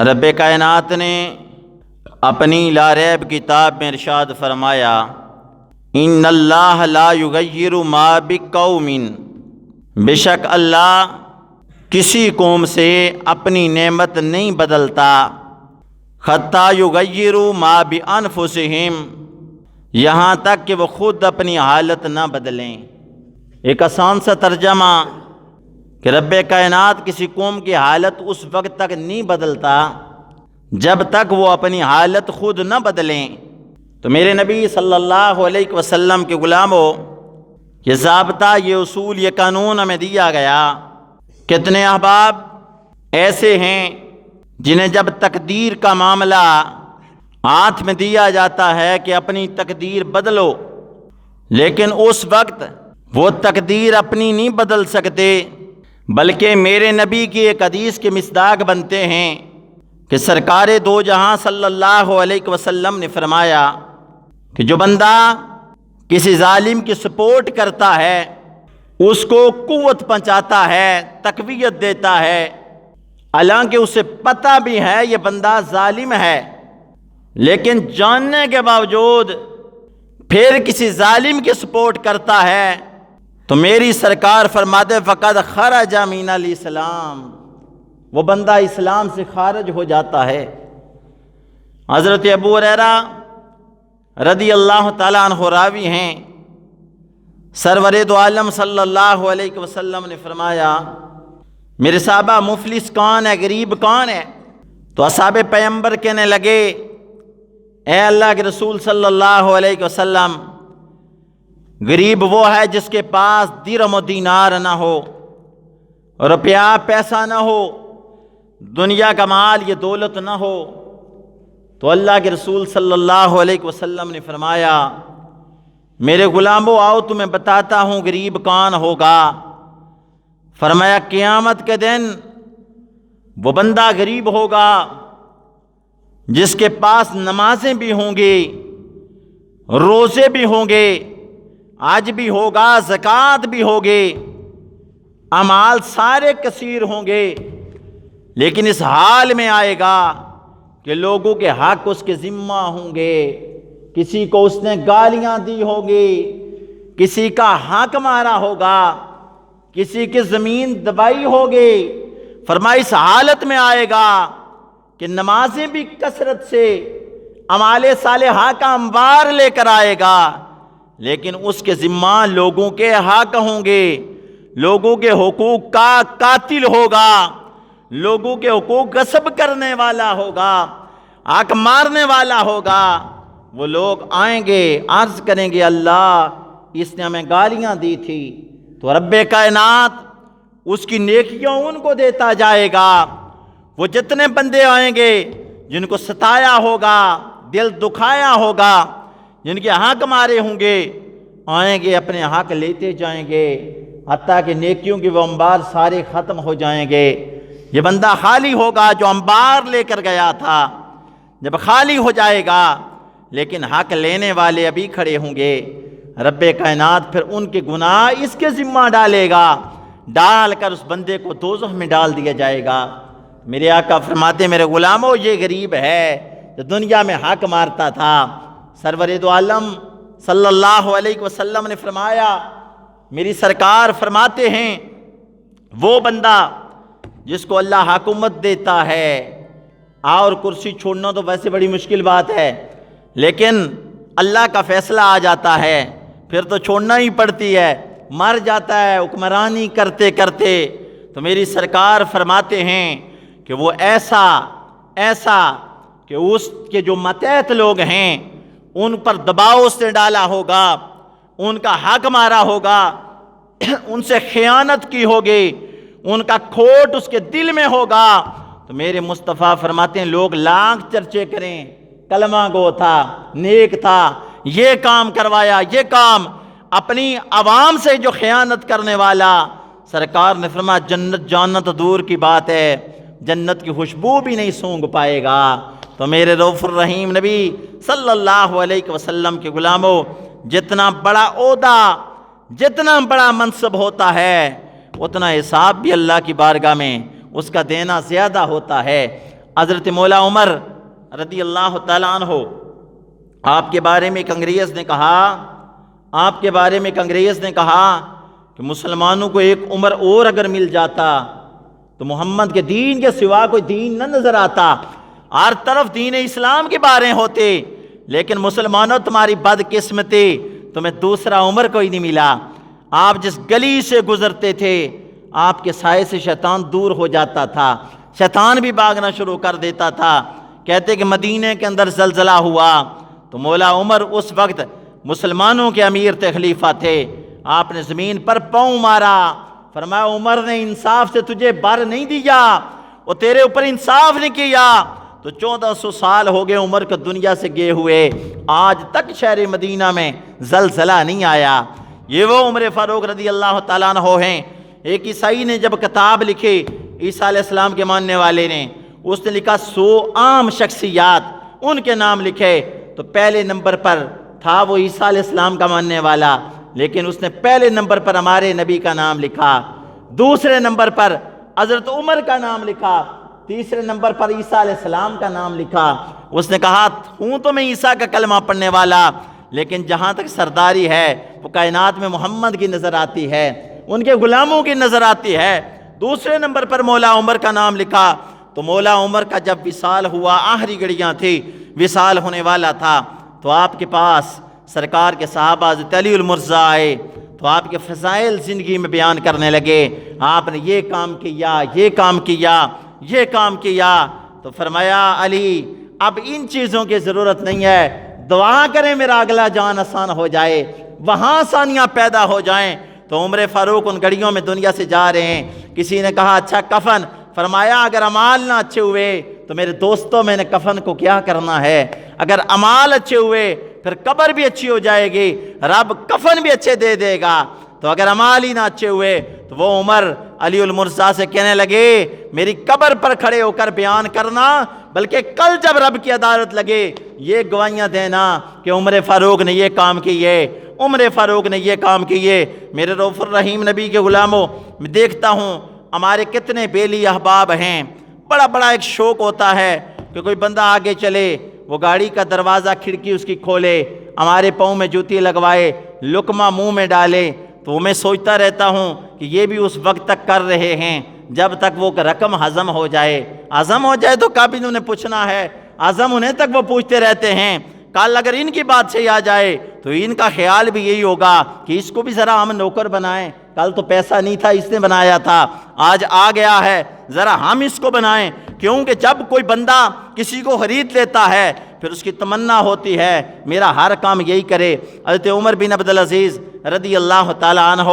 رب کائنات نے اپنی لاریب کتاب میں ارشاد فرمایا، ان اللہ لا یغیر ما بقوم، بے شک اللہ کسی قوم سے اپنی نعمت نہیں بدلتا، حتی یغیروا ما بانفسہم، یہاں تک کہ وہ خود اپنی حالت نہ بدلیں۔ ایک آسان سا ترجمہ کہ رب کائنات کسی قوم کی حالت اس وقت تک نہیں بدلتا جب تک وہ اپنی حالت خود نہ بدلیں۔ تو میرے نبی صلی اللہ علیہ وسلم کے غلاموں، یہ ضابطہ، یہ اصول، یہ قانون ہمیں دیا گیا۔ کتنے احباب ایسے ہیں جنہیں جب تقدیر کا معاملہ ہاتھ میں دیا جاتا ہے کہ اپنی تقدیر بدلو، لیکن اس وقت وہ تقدیر اپنی نہیں بدل سکتے، بلکہ میرے نبی کی ایک حدیث کے مصداق بنتے ہیں کہ سرکار دو جہاں صلی اللہ علیہ وسلم نے فرمایا کہ جو بندہ کسی ظالم کی سپورٹ کرتا ہے، اس کو قوت پہنچاتا ہے، تقویت دیتا ہے، حالانکہ اسے پتہ بھی ہے یہ بندہ ظالم ہے، لیکن جاننے کے باوجود پھر کسی ظالم کی سپورٹ کرتا ہے، تو میری سرکار فرماتے فقد خرج من الاسلام، وہ بندہ اسلام سے خارج ہو جاتا ہے۔ حضرت ابو ہریرہ رضی اللہ تعالیٰ عنہ راوی ہیں، سرور دو عالم صلی اللہ علیہ وسلم نے فرمایا، میرے صحابہ مفلس کون ہے، غریب کون ہے؟ تو اصحاب پیغمبر کہنے لگے، اے اللہ کے رسول صلی اللہ علیہ وسلم، غریب وہ ہے جس کے پاس درہم و دینار نہ ہو، روپیہ پیسہ نہ ہو، دنیا کا مال یہ دولت نہ ہو۔ تو اللہ کے رسول صلی اللہ علیہ وسلم نے فرمایا، میرے غلاموں آؤ تمہیں بتاتا ہوں غریب کون ہوگا۔ فرمایا قیامت کے دن وہ بندہ غریب ہوگا جس کے پاس نمازیں بھی ہوں گی، روزے بھی ہوں گے، حج بھی ہوگا، زکوٰۃ بھی ہوگی، اعمال سارے کثیر ہوں گے، لیکن اس حال میں آئے گا کہ لوگوں کے حق اس کے ذمہ ہوں گے، کسی کو اس نے گالیاں دی ہوگی، کسی کا حق مارا ہوگا، کسی کی زمین دبائی ہوگی۔ فرمایا اس حالت میں آئے گا کہ نمازیں بھی کثرت سے، اعمال صالحہ کا انبار لے کر آئے گا، لیکن اس کے ذمہ لوگوں کے حق ہوں گے، لوگوں کے حقوق کا قاتل ہوگا، لوگوں کے حقوق غصب کرنے والا ہوگا، حق مارنے والا ہوگا۔ وہ لوگ آئیں گے، عرض کریں گے اللہ اس نے ہمیں گالیاں دی تھی، تو رب کائنات اس کی نیکیاں ان کو دیتا جائے گا۔ وہ جتنے بندے آئیں گے جن کو ستایا ہوگا، دل دکھایا ہوگا، جن کے حق مارے ہوں گے، آئیں گے اپنے حق لیتے جائیں گے، حتیٰ کہ نیکیوں کے وہ انبار سارے ختم ہو جائیں گے۔ یہ بندہ خالی ہوگا جو انبار لے کر گیا تھا، جب خالی ہو جائے گا لیکن حق لینے والے ابھی کھڑے ہوں گے، رب کائنات پھر ان کے گناہ اس کے ذمہ ڈالے گا، ڈال کر اس بندے کو دوزخ میں ڈال دیا جائے گا۔ میرے آقا فرماتے میرے غلاموں یہ غریب ہے جو دنیا میں حق مارتا تھا۔ سرور دو عالم صلی اللہ علیہ وسلم نے فرمایا، میری سرکار فرماتے ہیں وہ بندہ جس کو اللہ حکومت دیتا ہے، اور کرسی چھوڑنا تو ویسے بڑی مشکل بات ہے، لیکن اللہ کا فیصلہ آ جاتا ہے پھر تو چھوڑنا ہی پڑتی ہے، مر جاتا ہے حکمرانی کرتے کرتے۔ تو میری سرکار فرماتے ہیں کہ وہ ایسا کہ اس کے جو ماتحت لوگ ہیں ان پر دباؤ اس نے ڈالا ہوگا، ان کا حق مارا ہوگا، ان سے خیانت کی ہوگی، ان کا کھوٹ اس کے دل میں ہوگا، تو میرے مصطفیٰ فرماتے ہیں لوگ لاکھ چرچے کریں، کلمہ گو تھا، نیک تھا، یہ کام کروایا، یہ کام، اپنی عوام سے جو خیانت کرنے والا، سرکار نے فرمایا جنت دور کی بات ہے، جنت کی خوشبو بھی نہیں سونگھ پائے گا۔ تو میرے رؤوف الرحیم نبی صلی اللہ علیہ وسلم کے غلاموں، جتنا بڑا عہدہ، جتنا بڑا منصب ہوتا ہے، اتنا حساب بھی اللہ کی بارگاہ میں اس کا دینا زیادہ ہوتا ہے۔ حضرت مولا عمر رضی اللہ تعالیٰ عنہ آپ کے بارے میں ایک انگریز نے کہا کہ مسلمانوں کو ایک عمر اور اگر مل جاتا تو محمد کے دین کے سوا کوئی دین نہ نظر آتا، ہر طرف دین اسلام کے بارے ہوتے، لیکن مسلمانوں تمہاری بدقسمتی، تمہیں دوسرا عمر کوئی نہیں ملا۔ آپ جس گلی سے گزرتے تھے آپ کے سائے سے شیطان دور ہو جاتا تھا، شیطان بھی بھاگنا شروع کر دیتا تھا۔ کہتے کہ مدینے کے اندر زلزلہ ہوا تو مولا عمر اس وقت مسلمانوں کے امیر تھے، خلیفہ تھے، آپ نے زمین پر پاؤں مارا، فرمایا عمر نے انصاف سے تجھے بر نہیں دیا، وہ تیرے اوپر انصاف نہیں کیا۔ تو 1400 سال ہو گئے عمر کو دنیا سے گئے ہوئے، آج تک شہر مدینہ میں زلزلہ نہیں آیا۔ یہ وہ عمر فاروق رضی اللہ تعالیٰ عنہ ہیں۔ ایک عیسائی نے جب کتاب لکھی، عیسیٰ علیہ السلام کے ماننے والے نے، اس نے لکھا 100 عام شخصیات، ان کے نام لکھے، تو پہلے نمبر پر تھا وہ عیسیٰ علیہ السلام کا ماننے والا، لیکن اس نے پہلے نمبر پر ہمارے نبی کا نام لکھا، دوسرے نمبر پر حضرت عمر کا نام لکھا، تیسرے نمبر پر عیسیٰ علیہ السلام کا نام لکھا۔ اس نے کہا ہوں تو میں عیسیٰ کا کلمہ پڑھنے والا، لیکن جہاں تک سرداری ہے وہ کائنات میں محمد کی نظر آتی ہے، ان کے غلاموں کی نظر آتی ہے۔ دوسرے نمبر پر مولا عمر کا نام لکھا، تو مولا عمر کا جب وصال ہوا، آخری گھڑیاں تھی، وصال ہونے والا تھا، تو آپ کے پاس سرکار کے صحابہ حضرت علی المرضیٰ آئے، تو آپ کے فضائل زندگی میں بیان کرنے لگے، آپ نے یہ کام کیا، یہ کام کیا، یہ کام کیا۔ تو فرمایا علی اب ان چیزوں کی ضرورت نہیں ہے، دعا کریں میرا اگلا جان آسان ہو جائے، وہاں آسانیاں پیدا ہو جائیں۔ تو عمر فاروق ان گھڑیوں میں دنیا سے جا رہے ہیں۔ کسی نے کہا اچھا کفن، فرمایا اگر اعمال نہ اچھے ہوئے تو میرے دوستوں میں نے کفن کو کیا کرنا ہے، اگر اعمال اچھے ہوئے پھر قبر بھی اچھی ہو جائے گی، رب کفن بھی اچھے دے دے گا۔ تو اگر اعمال ہی نہ اچھے ہوئے تو وہ عمر علی المرضیٰ سے کہنے لگے میری قبر پر کھڑے ہو کر بیان کرنا، بلکہ کل جب رب کی عدالت لگے یہ گواہیاں دینا کہ عمر فاروق نے یہ کام کیے، عمر فاروق نے یہ کام کیے۔ میرے رؤوف الرحیم نبی کے غلاموں، میں دیکھتا ہوں ہمارے کتنے بیلی احباب ہیں، بڑا ایک شوق ہوتا ہے کہ کوئی بندہ آگے چلے، وہ گاڑی کا دروازہ کھڑکی اس کی کھولے، ہمارے پاؤں میں جوتی لگوائے، لقمہ منہ میں ڈالے، تو میں سوچتا رہتا ہوں کہ یہ بھی اس وقت تک کر رہے ہیں جب تک وہ رقم ہضم ہو جائے۔ ہضم ہو جائے تو کبھی انہیں پوچھنا ہے، ہضم ہونے تک وہ پوچھتے رہتے ہیں۔ کل اگر ان کی بات صحیح آ جائے تو ان کا خیال بھی یہی ہوگا کہ اس کو بھی ذرا ہم نوکر بنائیں، کل تو پیسہ نہیں تھا اس نے بنایا تھا، آج آ گیا ہے ذرا ہم اس کو بنائیں۔ کیونکہ جب کوئی بندہ کسی کو خرید لیتا ہے پھر اس کی تمنا ہوتی ہے میرا ہر کام یہی کرے۔ حضرت عمر بن عبدالعزیز رضی اللہ تعالیٰ عنہ،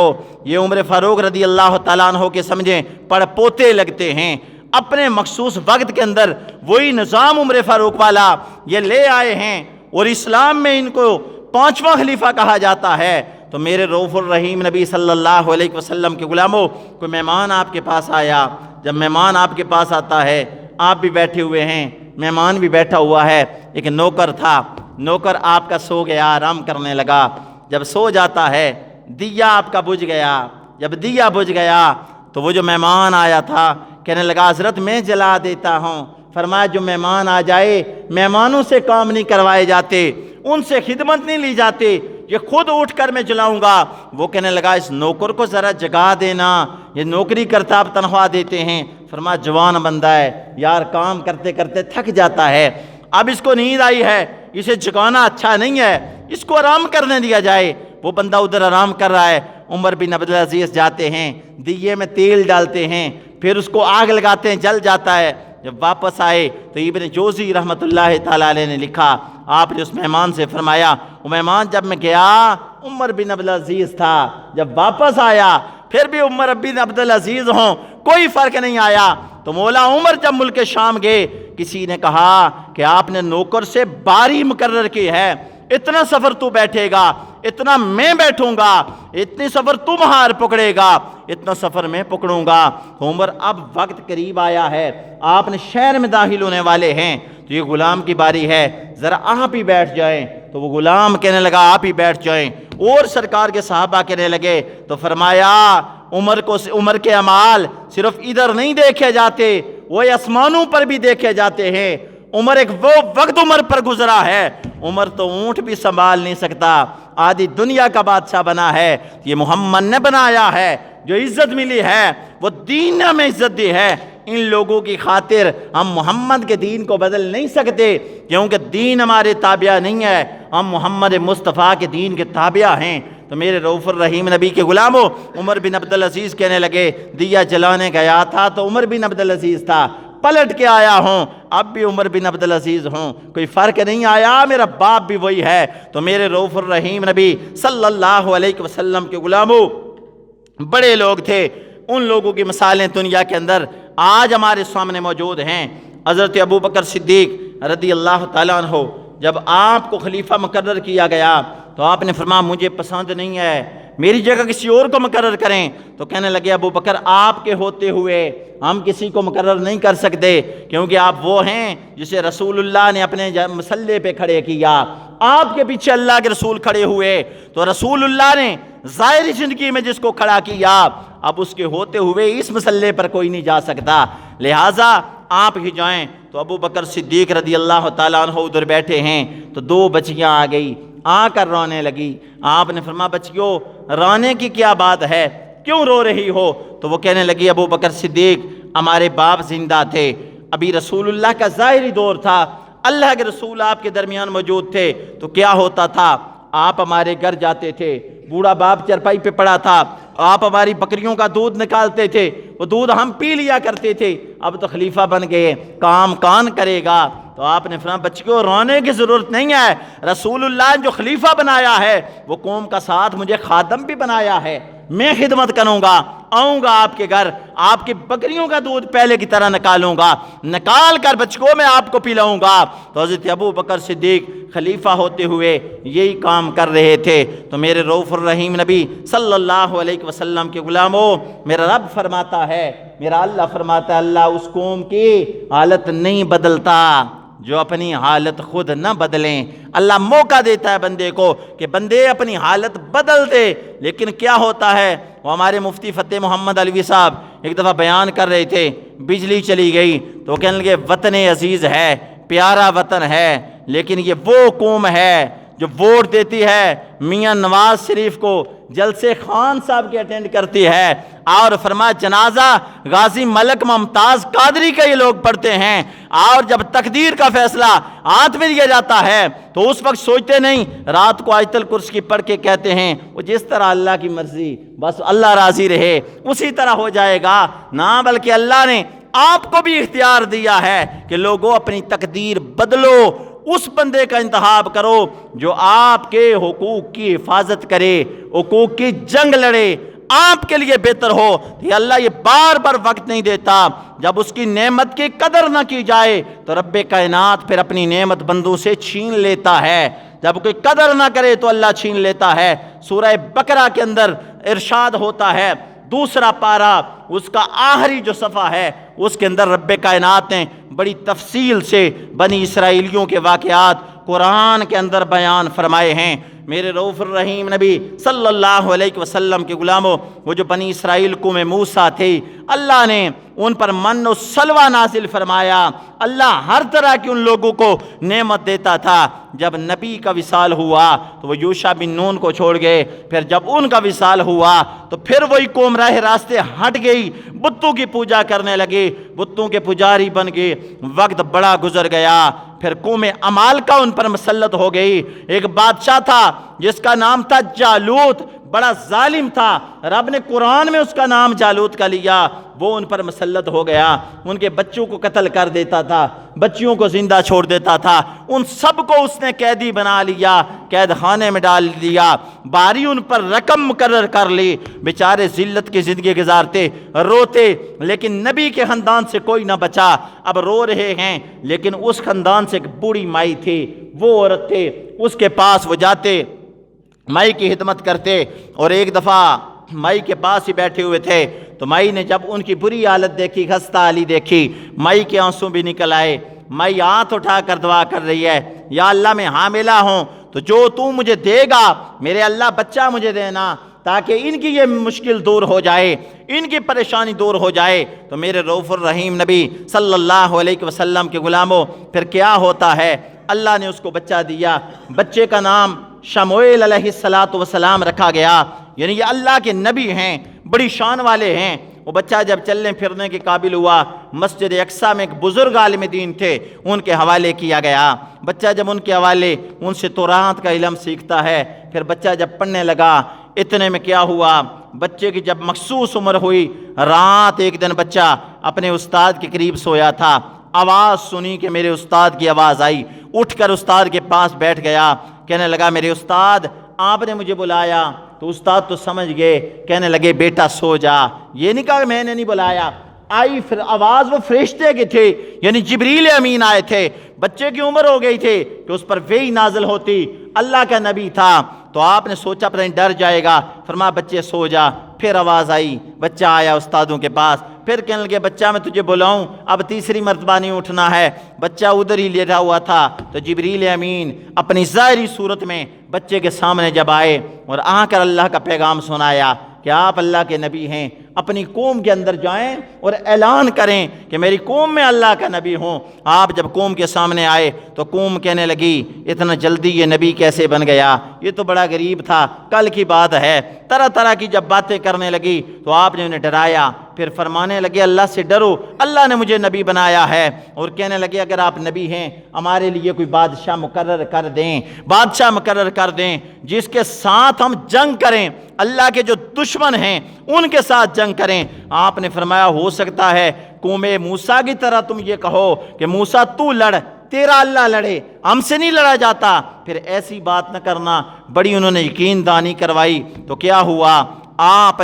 یہ عمر فاروق رضی اللہ تعالیٰ عنہ کے سمجھیں پڑ پوتے لگتے ہیں، اپنے مخصوص وقت کے اندر وہی نظام عمر فاروق والا یہ لے آئے ہیں، اور اسلام میں ان کو 5واں خلیفہ کہا جاتا ہے۔ تو میرے رؤوف الرحیم نبی صلی اللہ علیہ وسلم کے غلاموں، کوئی مہمان آپ کے پاس آیا، جب مہمان آپ کے پاس آتا ہے آپ بھی بیٹھے ہوئے ہیں، مہمان بھی بیٹھا ہوا ہے، ایک نوکر تھا، نوکر آپ کا سو گیا، آرام کرنے لگا، جب سو جاتا ہے دیا آپ کا بجھ گیا، جب دیا بجھ گیا تو وہ جو مہمان آیا تھا کہنے لگا حضرت میں جلا دیتا ہوں۔ فرمایا جو مہمان آ جائے مہمانوں سے کام نہیں کروائے جاتے، ان سے خدمت نہیں لی جاتی، یہ خود اٹھ کر میں جلاؤں گا۔ وہ کہنے لگا اس نوکر کو ذرا جگا دینا، یہ نوکری کرتا آپ تنخواہ دیتے ہیں۔ فرمایا جوان بندہ ہے یار، کام کرتے کرتے تھک جاتا ہے، اب اس کو نیند آئی ہے، اسے جگانا اچھا نہیں ہے، اس کو آرام کرنے دیا جائے۔ وہ بندہ ادھر آرام کر رہا ہے، عمر بن عبدالعزیز جاتے ہیں، دیے میں تیل ڈالتے ہیں، پھر اس کو آگ لگاتے ہیں، جل جاتا ہے۔ جب واپس آئے تو ابن جوزی رحمۃ اللہ تعالیٰ علیہ نے لکھا، آپ نے اس مہمان سے فرمایا وہ مہمان جب میں گیا عمر بن عبدالعزیز تھا، جب واپس آیا پھر بھی عمر بن عبدالعزیز ہوں، کوئی فرق نہیں آیا۔ تو مولا عمر جب ملک شام گئے، کسی نے کہا کہ آپ نے نوکر سے باری مقرر کی ہے، اتنا سفر تو بیٹھے گا، اتنا میں بیٹھوں گا، اتنی سفر تم ہار پکڑے گا، اتنا سفر میں پکڑوں گا۔ تو عمر اب وقت قریب آیا ہے، آپ نے شہر میں داخل ہونے والے ہیں، تو یہ غلام کی باری ہے، ذرا آپ ہی بیٹھ جائیں۔ تو وہ غلام کہنے لگا آپ ہی بیٹھ جائیں، اور سرکار کے صحابہ کہنے لگے۔ تو فرمایا عمر کے اعمال صرف ادھر نہیں دیکھے جاتے، وہ آسمانوں پر بھی دیکھے جاتے ہیں۔ عمر ایک وہ وقت عمر پر گزرا ہے، عمر تو اونٹ بھی سنبھال نہیں سکتا، آدھی دنیا کا بادشاہ بنا ہے۔ یہ محمد نے بنایا ہے، جو عزت ملی ہے وہ دین نے ہمیں عزت دی ہے۔ ان لوگوں کی خاطر ہم محمد کے دین کو بدل نہیں سکتے، کیونکہ دین ہمارے تابع نہیں ہے، ہم محمد مصطفیٰ کے دین کے تابع ہیں۔ تو میرے رؤوف الرحیم نبی کے غلاموں، عمر بن عبدالعزیز کہنے لگے دیا جلانے گیا تھا تو عمر بن عبدالعزیز تھا، پلٹ کے آیا ہوں اب بھی عمر بن عبدالعزیز ہوں، کوئی فرق نہیں آیا، میرا باپ بھی وہی ہے۔ تو میرے رؤوف الرحیم نبی صلی اللہ علیہ وسلم کے غلاموں، بڑے لوگ تھے، ان لوگوں کی مثالیں دنیا کے اندر آج ہمارے سامنے موجود ہیں۔ حضرت ابوبکر صدیق رضی اللہ تعالیٰ عنہ، جب آپ کو خلیفہ مقرر کیا گیا تو آپ نے فرمایا مجھے پسند نہیں ہے، میری جگہ کسی اور کو مقرر کریں۔ تو کہنے لگے ابوبکر آپ کے ہوتے ہوئے ہم کسی کو مقرر نہیں کر سکتے، کیونکہ آپ وہ ہیں جسے رسول اللہ نے اپنے مسلح پہ کھڑے کیا، آپ کے پیچھے اللہ کے رسول کھڑے ہوئے، تو رسول اللہ نے ظاہری زندگی میں جس کو کھڑا کیا، اب اس کے ہوتے ہوئے اس مسلح پر کوئی نہیں جا سکتا، لہٰذا آپ ہی جائیں۔ تو ابوبکر صدیق رضی اللہ تعالیٰ عنہ ادھر بیٹھے ہیں تو دو بچیاں آ گئی، آ کر رونے لگی۔ آپ نے فرمایا بچیوں رونے کی کیا بات ہے، کیوں رو رہی ہو؟ تو وہ کہنے لگی ابوبکر صدیق ہمارے باپ زندہ تھے، ابھی رسول اللہ کا ظاہری دور تھا، اللہ کے رسول آپ کے درمیان موجود تھے، تو کیا ہوتا تھا آپ ہمارے گھر جاتے تھے، بوڑھا باپ چرپائی پہ پڑا تھا، آپ ہماری بکریوں کا دودھ نکالتے تھے، وہ دودھ ہم پی لیا کرتے تھے، اب تو خلیفہ بن گئے، کام کون کرے گا؟ تو آپ نے فرمایا بچیوں رونے کی ضرورت نہیں ہے، رسول اللہ نے جو خلیفہ بنایا ہے وہ قوم کا ساتھ مجھے خادم بھی بنایا ہے، میں خدمت کروں گا، آؤں گا آپ کے گھر، آپ کی بکریوں کا دودھ پہلے کی طرح نکالوں گا، نکال کر بچوں میں آپ کو پلاؤں گا۔ تو حضرت ابوبکر صدیق خلیفہ ہوتے ہوئے یہی کام کر رہے تھے۔ تو میرے رؤوف الرحیم نبی صلی اللہ علیہ وسلم کے غلاموں، میرا رب فرماتا ہے، میرا اللہ فرماتا ہے، اللہ اس قوم کی حالت نہیں بدلتا جو اپنی حالت خود نہ بدلیں۔ اللہ موقع دیتا ہے بندے کو کہ بندے اپنی حالت بدل دے، لیکن کیا ہوتا ہے؟ وہ ہمارے مفتی فتح محمد علوی صاحب ایک دفعہ بیان کر رہے تھے، بجلی چلی گئی تو وہ کہنے لگے وطن عزیز ہے، پیارا وطن ہے، لیکن یہ وہ قوم ہے جو ووٹ دیتی ہے میاں نواز شریف کو، جلسے خان صاحب کے اٹینڈ کرتی ہے، اور فرمایا جنازہ غازی ملک ممتاز قادری کا یہ لوگ پڑھتے ہیں، اور جب تقدیر کا فیصلہ ہاتھ میں لیا جاتا ہے تو اس وقت سوچتے نہیں، رات کو آیت الکرسی کی پڑھ کے کہتے ہیں وہ جس طرح اللہ کی مرضی، بس اللہ راضی رہے اسی طرح ہو جائے گا، نہ بلکہ اللہ نے آپ کو بھی اختیار دیا ہے کہ لوگوں اپنی تقدیر بدلو، اس بندے کا انتخاب کرو جو آپ کے حقوق کی حفاظت کرے، حقوق کی جنگ لڑے، آپ کے لیے بہتر ہو۔ یہ اللہ یہ بار بار وقت نہیں دیتا، جب اس کی نعمت کی قدر نہ کی جائے تو رب کائنات پھر اپنی نعمت بندوں سے چھین لیتا ہے، جب کوئی قدر نہ کرے تو اللہ چھین لیتا ہے۔ سورہ بقرہ کے اندر ارشاد ہوتا ہے، دوسرا پارہ اس کا آخری جو صفحہ ہے اس کے اندر رب کائنات نے بڑی تفصیل سے بنی اسرائیلیوں کے واقعات قرآن کے اندر بیان فرمائے ہیں۔ میرے رؤوف الرحیم نبی صلی اللہ علیہ وسلم کے غلاموں، وہ جو بنی اسرائیل قوم موسیٰ تھی، اللہ نے ان پر من و سلوہ نازل فرمایا، اللہ ہر طرح کی ان لوگوں کو نعمت دیتا تھا۔ جب نبی کا وصال ہوا تو وہ یوشع بن نون کو چھوڑ گئے، پھر جب ان کا وصال ہوا تو پھر وہی قوم راہ راستے ہٹ گئی، بتوں کی پوجا کرنے لگے، بتوں کے پجاری بن گئے، وقت بڑا گزر گیا، پھر قوم عمالقہ ان پر مسلط ہو گئی۔ ایک بادشاہ تھا جس کا نام تھا جالوت، بڑا ظالم تھا، رب نے قرآن میں اس کا نام جالوت کا لیا، وہ ان پر مسلط ہو گیا، ان کے بچوں کو قتل کر دیتا تھا، بچیوں کو زندہ چھوڑ دیتا تھا، ان سب کو اس نے قیدی بنا لیا، قید خانے میں ڈال دیا، باری ان پر رقم مقرر کر لی، بیچارے ذلت کی زندگی گزارتے روتے، لیکن نبی کے خاندان سے کوئی نہ بچا، اب رو رہے ہیں، لیکن اس خاندان سے ایک بوڑھی مائی تھی، وہ عورت تھے، اس کے پاس وہ جاتے، مائی کی خدمت کرتے، اور ایک دفعہ مائی کے پاس ہی بیٹھے ہوئے تھے تو مائی نے جب ان کی بری حالت دیکھی، خستہ حالی دیکھی، مائی کے آنسو بھی نکل آئے، مائی ہاتھ اٹھا کر دعا کر رہی ہے، یا اللہ میں حاملہ ہوں تو جو تو مجھے دے گا میرے اللہ بچہ مجھے دینا، تاکہ ان کی یہ مشکل دور ہو جائے، ان کی پریشانی دور ہو جائے۔ تو میرے رؤوف الرحیم نبی صلی اللہ علیہ وسلم کے غلاموں، پھر کیا ہوتا ہے، اللہ نے اس کو بچہ دیا، بچے کا نام شموئیل علیہ السلام رکھا گیا، یعنی یہ اللہ کے نبی ہیں، بڑی شان والے ہیں۔ وہ بچہ جب چلنے پھرنے کے قابل ہوا، مسجد اقصیٰ میں ایک بزرگ عالم دین تھے، ان کے حوالے کیا گیا۔ بچہ جب ان کے حوالے، ان سے توراۃ کا علم سیکھتا ہے، پھر بچہ جب پڑھنے لگا، اتنے میں کیا ہوا، بچے کی جب مخصوص عمر ہوئی، رات ایک دن بچہ اپنے استاد کے قریب سویا تھا، آواز سنی کہ میرے استاد کی آواز آئی، اٹھ کر استاد کے پاس بیٹھ گیا، کہنے لگا میرے استاد آپ نے مجھے بلایا۔ تو استاد تو سمجھ گئے، کہنے لگے بیٹا سو جا۔ یہ نہیں کہا میں نے نہیں بلایا، آئی پھر آواز وہ فرشتے کی تھی، یعنی جبریل امین آئے تھے۔ بچے کی عمر ہو گئی تھی کہ اس پر وحی نازل ہوتی، اللہ کا نبی تھا، تو آپ نے سوچا پتہ نہیں ڈر جائے گا، فرمایا بچے سو جا۔ پھر آواز آئی، بچہ آیا استادوں کے پاس، پھر کہنے لگے بچہ میں تجھے بلاؤں، اب تیسری مرتبہ نہیں اٹھنا ہے۔ بچہ ادھر ہی لیٹا ہوا تھا، تو جبریل امین اپنی ظاہری صورت میں بچے کے سامنے جب آئے اور آ کر اللہ کا پیغام سنایا کہ آپ اللہ کے نبی ہیں، اپنی قوم کے اندر جائیں اور اعلان کریں کہ میری قوم میں اللہ کا نبی ہوں۔ آپ جب قوم کے سامنے آئے تو قوم کہنے لگی اتنا جلدی یہ نبی کیسے بن گیا، یہ تو بڑا غریب تھا، کل کی بات ہے۔ طرح طرح کی جب باتیں کرنے لگی تو آپ نے انہیں ڈرایا، پھر فرمانے لگے اللہ سے ڈرو، اللہ نے مجھے نبی بنایا ہے، اور کہنے لگے اگر آپ نبی ہیں ہمارے لیے کوئی بادشاہ مقرر کر دیں، بادشاہ مقرر کر دیں جس کے ساتھ ہم جنگ کریں، اللہ کے جو دشمن ہیں ان کے ساتھ جنگ کریں۔ آپ نے فرمایا ہو سکتا ہے قوم موسیٰ کی طرح تم یہ کہو کہ موسیٰ تو لڑ، تیرا اللہ لڑے، ہم سے نہیں لڑا جاتا، پھر ایسی بات نہ کرنا۔ بڑی انہوں نے یقین دانی کروائی، تو کیا ہوا، آپ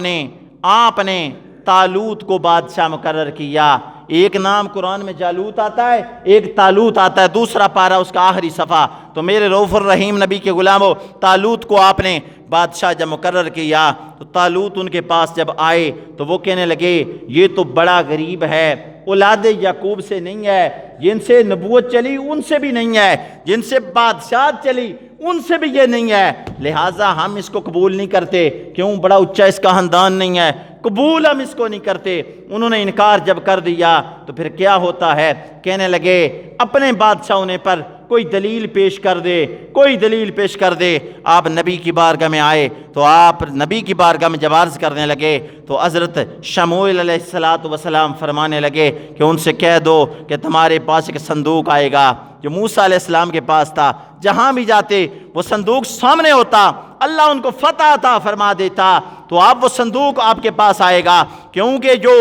نے طالوت کو بادشاہ مقرر کیا۔ ایک نام قرآن میں جالوت آتا ہے، ایک طالوت آتا ہے، دوسرا پارہ اس کا آخری صفحہ۔ تو میرے رؤوف الرحیم نبی کے غلاموں، طالوت کو آپ نے بادشاہ جب مقرر کیا تو طالوت ان کے پاس جب آئے تو وہ کہنے لگے یہ تو بڑا غریب ہے، اولاد یعقوب سے نہیں ہے، جن سے نبوت چلی ان سے بھی نہیں ہے، جن سے بادشاہت چلی ان سے بھی یہ نہیں ہے، لہٰذا ہم اس کو قبول نہیں کرتے، کیوں بڑا اونچا اس کا خاندان نہیں ہے، قبول ہم اس کو نہیں کرتے۔ انہوں نے انکار جب کر دیا تو پھر کیا ہوتا ہے، کہنے لگے اپنے بادشاہ ہونے پر کوئی دلیل پیش کر دے، کوئی دلیل پیش کر دے۔ آپ نبی کی بارگاہ میں آئے تو آپ نبی کی بارگاہ میں جب عرض کرنے لگے تو حضرت شموئیل علیہ السلام فرمانے لگے کہ ان سے کہہ دو کہ تمہارے پاس ایک صندوق آئے گا جو موسیٰ علیہ السلام کے پاس تھا، جہاں بھی جاتے وہ صندوق سامنے ہوتا، اللہ ان کو فتح عطا فرما دیتا، تو آپ وہ صندوق آپ کے پاس آئے گا، کیونکہ جو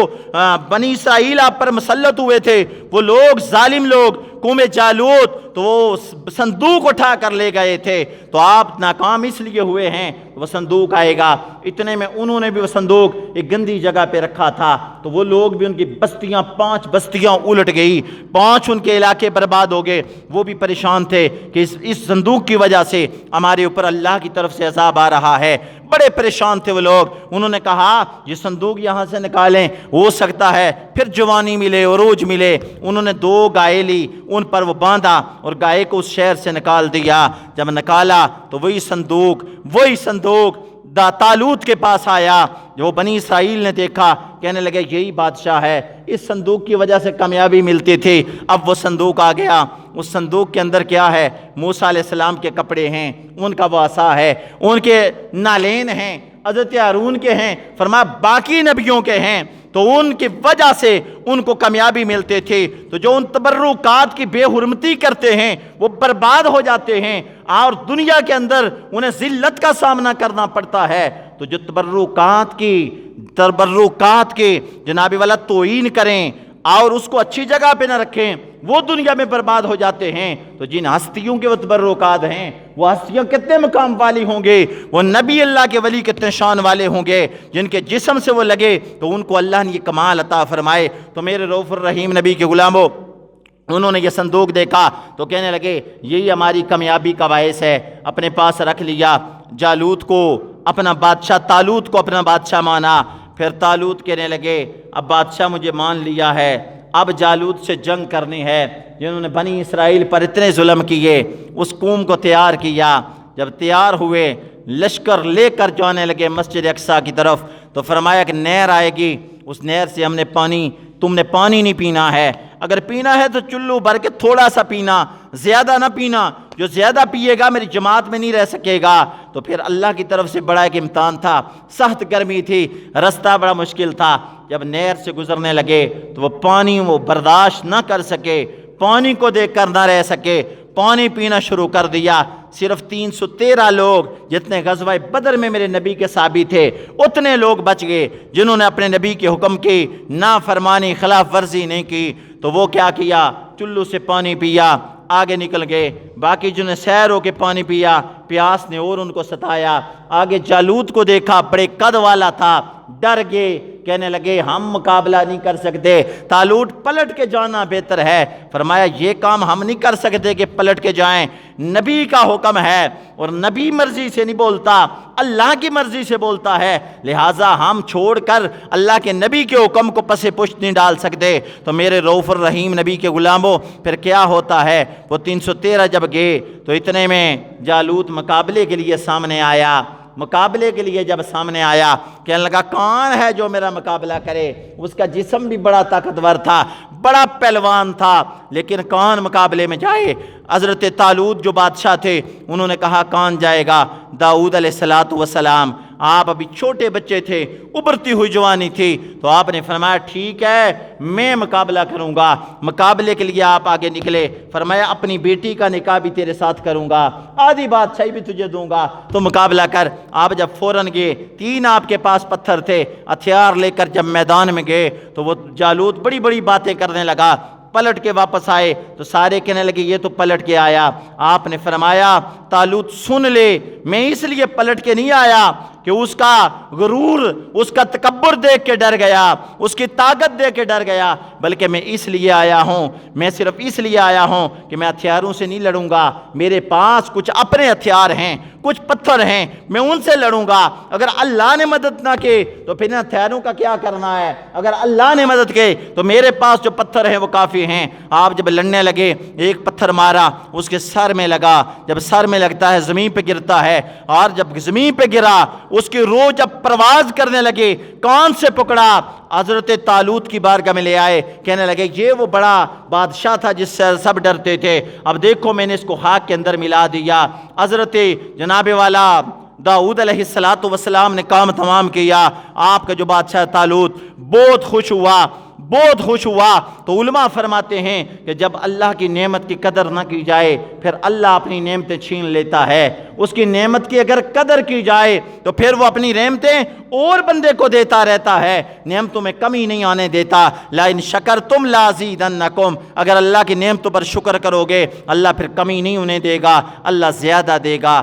بنی اسرائیل آپ پر مسلط ہوئے تھے وہ لوگ ظالم لوگ قوم جالوت، تو وہ صندوق اٹھا کر لے گئے تھے، تو آپ ناکام اس لیے ہوئے ہیں، وہ صندوق آئے گا۔ اتنے میں انہوں نے بھی وہ صندوق ایک گندی جگہ پہ رکھا تھا، تو وہ لوگ بھی ان کی بستیاں 5 بستیاں الٹ گئی، 5 ان کے علاقے برباد ہو گئے، وہ بھی پریشان تھے کہ اس صندوق کی وجہ سے ہمارے اوپر اللہ کی طرف سے عذاب آ رہا ہے، بڑے پریشان تھے وہ لوگ۔ انہوں نے کہا یہ صندوق یہاں سے نکالیں، ہو سکتا ہے پھر جوانی ملے، عروج ملے۔ انہوں نے 2 گائے لی، ان پر وہ باندھا اور گائے کو اس شہر سے نکال دیا۔ جب نکالا تو وہی صندوق طالوت کے پاس آیا، جو بنی اسرائیل نے دیکھا، کہنے لگے یہی بادشاہ ہے، اس صندوق کی وجہ سے کامیابی ملتی تھی۔ اب وہ صندوق آ گیا، اس صندوق کے اندر کیا ہے، موسیٰ علیہ السلام کے کپڑے ہیں، ان کا وہ عصا ہے، ان کے نالین ہیں، حضرت ہارون کے ہیں، فرمایا باقی نبیوں کے ہیں، تو ان کی وجہ سے ان کو کامیابی ملتے تھے۔ تو جو ان تبرکات کی بے حرمتی کرتے ہیں وہ برباد ہو جاتے ہیں، اور دنیا کے اندر انہیں ذلت کا سامنا کرنا پڑتا ہے۔ تو جو تبرکات کے جناب والا توہین کریں اور اس کو اچھی جگہ پہ نہ رکھیں، وہ دنیا میں برباد ہو جاتے ہیں۔ تو جن ہستیوں کے وہ تبرکات ہیں، وہ ہستیاں کتنے مقام والی ہوں گے، وہ نبی اللہ کے ولی کتنے شان والے ہوں گے، جن کے جسم سے وہ لگے تو ان کو اللہ نے یہ کمال عطا فرمائے۔ تو میرے رؤوف الرحیم نبی کے غلاموں، انہوں نے یہ صندوق دیکھا تو کہنے لگے یہی ہماری کامیابی کا باعث ہے، اپنے پاس رکھ لیا۔ جالوت کو اپنا بادشاہ، طالوت کو اپنا بادشاہ مانا۔ پھر طالوت کہنے لگے اب بادشاہ مجھے مان لیا ہے، اب جالوت سے جنگ کرنی ہے، جنہوں نے بنی اسرائیل پر اتنے ظلم کیے، اس قوم کو تیار کیا، جب تیار ہوئے لشکر لے کر جانے لگے مسجد اقصیٰ کی طرف، تو فرمایا کہ نہر آئے گی، اس نہر سے تم نے پانی نہیں پینا ہے، اگر پینا ہے تو چلو بھر کے تھوڑا سا پینا، زیادہ نہ پینا، جو زیادہ پیے گا میری جماعت میں نہیں رہ سکے گا۔ تو پھر اللہ کی طرف سے بڑا ایک امتحان تھا، سخت گرمی تھی، رستہ بڑا مشکل تھا، جب نہر سے گزرنے لگے تو وہ پانی برداشت نہ کر سکے، پانی کو دیکھ کر نہ رہ سکے، پانی پینا شروع کر دیا۔ صرف 313 لوگ جتنے غزوہ بدر میں میرے نبی کے صحابی تھے اتنے لوگ بچ گئے جنہوں نے اپنے نبی کے حکم کی نافرمانی خلاف ورزی نہیں کی۔ تو وہ کیا کیا، چلو سے پانی پیا، آگے نکل گئے۔ باقی جنہوں نے سیر ہو کے پانی پیا، پیاس نے اور ان کو ستایا۔ آگے جالوت کو دیکھا، بڑے قد والا تھا، ڈر گئے، کہنے لگے ہم مقابلہ نہیں کر سکتے، طالوت پلٹ کے جانا بہتر ہے۔ فرمایا یہ کام ہم نہیں کر سکتے کہ پلٹ کے جائیں، نبی کا حکم ہے اور نبی مرضی سے نہیں بولتا، اللہ کی مرضی سے بولتا ہے، لہٰذا ہم چھوڑ کر اللہ کے نبی کے حکم کو پس پشت نہیں ڈال سکتے۔ تو میرے رؤوف الرحیم نبی کے غلاموں، پھر کیا ہوتا ہے، وہ 313 جب گئے تو اتنے میں جالوت مقابلے کے لیے سامنے آیا۔ مقابلے کے لیے جب سامنے آیا، کہنے لگا کون ہے جو میرا مقابلہ کرے؟ اس کا جسم بھی بڑا طاقتور تھا، بڑا پہلوان تھا، لیکن کون مقابلے میں جائے؟ حضرت طالوت جو بادشاہ تھے انہوں نے کہا کون جائے گا؟ داؤد علیہ السلام۔ آپ ابھی چھوٹے بچے تھے، ابھرتی ہوئی جوانی تھی، تو آپ نے فرمایا ٹھیک ہے میں مقابلہ کروں گا۔ مقابلے کے لیے آپ آگے نکلے، فرمایا اپنی بیٹی کا نکاح بھی تیرے ساتھ کروں گا، آدھی بادشاہی بھی تجھے دوں گا، تو مقابلہ کر۔ آپ جب فوراً گئے، 3 آپ کے پاس پتھر تھے، ہتھیار لے کر جب میدان میں گئے تو وہ جالوت بڑی بڑی باتیں کرنے لگا۔ پلٹ کے واپس آئے تو سارے کہنے لگے یہ تو پلٹ کے آیا۔ آپ نے فرمایا طالوت سن لے، میں اس لیے پلٹ کے نہیں آیا کہ اس کا غرور، اس کا تکبر دیکھ کے ڈر گیا، اس کی طاقت دیکھ کے ڈر گیا، بلکہ میں اس لیے آیا ہوں، میں صرف اس لیے آیا ہوں کہ میں ہتھیاروں سے نہیں لڑوں گا، میرے پاس کچھ اپنے ہتھیار ہیں، کچھ پتھر ہیں، میں ان سے لڑوں گا۔ اگر اللہ نے مدد نہ کی تو پھر ہتھیاروں کا کیا کرنا ہے؟ اگر اللہ نے مدد کی تو میرے پاس جو پتھر ہیں وہ کافی ہیں۔ آپ جب لڑنے لگے، ایک پتھر مارا، اس کے سر میں لگا، جب سر میں لگتا ہے زمین پہ گرتا ہے، اور جب زمین پہ گرا اس کی روح جب پرواز کرنے لگے، کان سے پکڑا، حضرت طالوت کی بارگاہ میں لے آئے، کہنے لگے یہ وہ بڑا بادشاہ تھا جس سے سب ڈرتے تھے، اب دیکھو میں نے اس کو خاک کے اندر ملا دیا۔ حضرت جناب والا داؤد علیہ السلام نے کام تمام کیا۔ آپ کا جو بادشاہ طالوت بہت خوش ہوا۔ تو علماء فرماتے ہیں کہ جب اللہ کی نعمت کی قدر نہ کی جائے پھر اللہ اپنی نعمتیں چھین لیتا ہے، اس کی نعمت کی اگر قدر کی جائے تو پھر وہ اپنی نعمتیں اور بندے کو دیتا رہتا ہے، نعمتوں میں کمی نہیں آنے دیتا۔ لَإِن شَكَرْتُمْ لَأَزِيدَنَّكُمْ، اگر اللہ کی نعمتوں پر شکر کرو گے اللہ پھر کمی نہیں انہیں دے گا، اللہ زیادہ دے گا۔